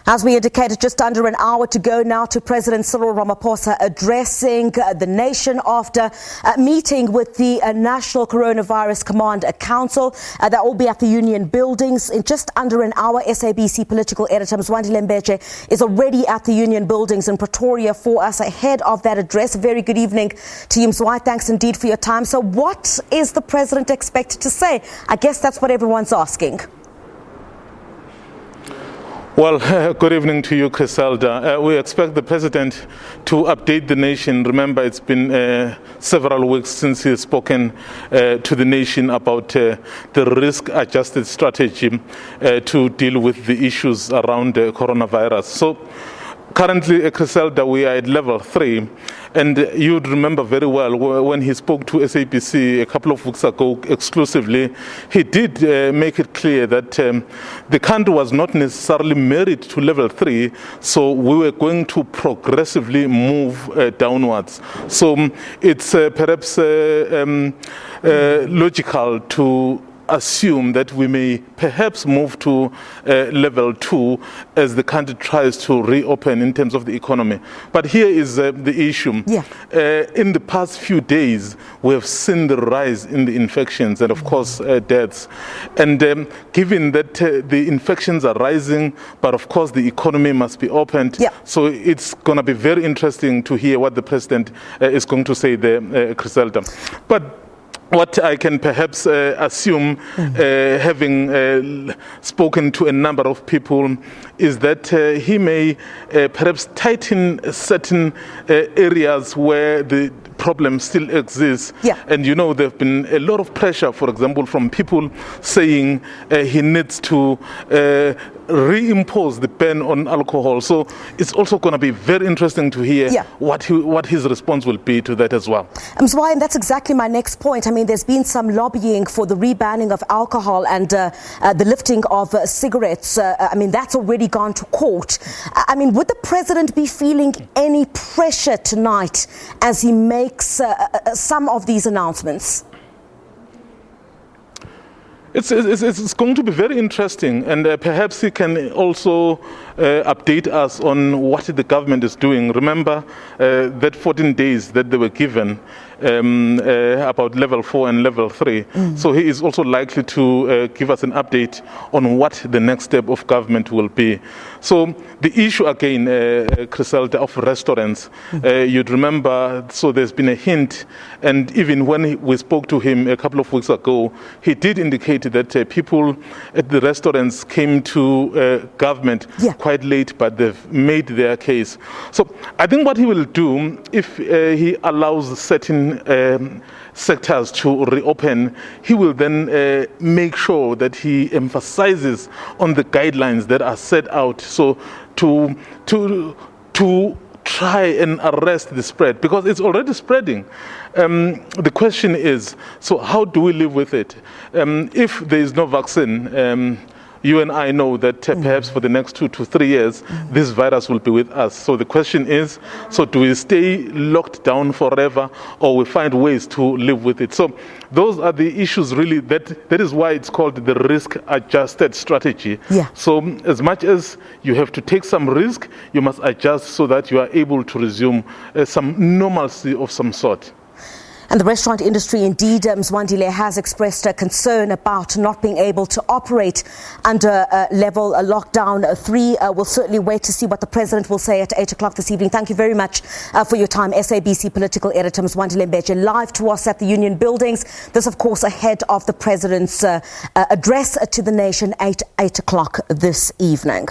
As we indicated, just under an hour to go now to President Cyril Ramaphosa addressing the nation after a meeting with the National Coronavirus Command Council. That will be at the Union Buildings. In just under an hour, SABC Political editor Mzwandile Mbeje is already at the Union Buildings in Pretoria for us ahead of that address. Very good evening to you, Mzwai. Thanks indeed for your time. So what is the President expected to say? I guess that's what everyone's asking. Well, good evening to you, Criselda. We expect the President to update the nation. Remember, it's been several weeks since he has spoken to the nation about the risk-adjusted strategy to deal with the issues around coronavirus. So currently, Criselda, we are at level 3. And you'd remember very well when he spoke to SABC a couple of weeks ago exclusively, he did make it clear that the country was not necessarily married to level 3, so we were going to progressively move downwards. So it's perhaps logical to assume that we may perhaps move to level 2 as the country tries to reopen in terms of the economy. But here is the issue. Yeah. In the past few days, we have seen the rise in the infections and, of course, deaths. And given that the infections are rising, but, of course, the economy must be opened. Yeah. So it's going to be very interesting to hear what the President is going to say there, Criselda. But what I can perhaps assume, having spoken to a number of people, is that he may perhaps tighten certain areas where the problem still exists. Yeah. And you know, there have been a lot of pressure, for example, from people saying he needs to reimpose the ban on alcohol. So it's also going to be very interesting to hear what his response will be to that as well. Mzwai, and that's exactly my next point. I mean, there's been some lobbying for the rebanning of alcohol and the lifting of cigarettes. I mean, that's already gone to court. I mean, would the President be feeling any pressure tonight as he makes some of these announcements? It's going to be very interesting, and perhaps he can also update us on what the government is doing. Remember that 14 days that they were given about level 4 and level 3. So he is also likely to give us an update on what the next step of government will be. So the issue again, Criselda, of restaurants, you'd remember, so there's been a hint, and even when we spoke to him a couple of weeks ago, he did indicate that people at the restaurants came to government quite late, but they've made their case. So I think what he will do, if he allows certain sectors to reopen, he will then make sure that he emphasizes on the guidelines that are set out, so to try and arrest the spread, because it's already spreading. The question is, so how do we live with it? If there is no vaccine, you and I know that perhaps for the next 2 to 3 years, this virus will be with us. So the question is, so do we stay locked down forever, or we find ways to live with it? So those are the issues really, that is why it's called the risk-adjusted strategy. Yeah. So as much as you have to take some risk, you must adjust so that you are able to resume some normalcy of some sort. And the restaurant industry, indeed, Mzwandile, has expressed a concern about not being able to operate under level lockdown 3. We'll certainly wait to see what the President will say at 8 o'clock this evening. Thank you very much for your time. SABC Political editor Mzwandile Mbeje live to us at the Union Buildings. This, of course, ahead of the President's address to the nation at 8 o'clock this evening.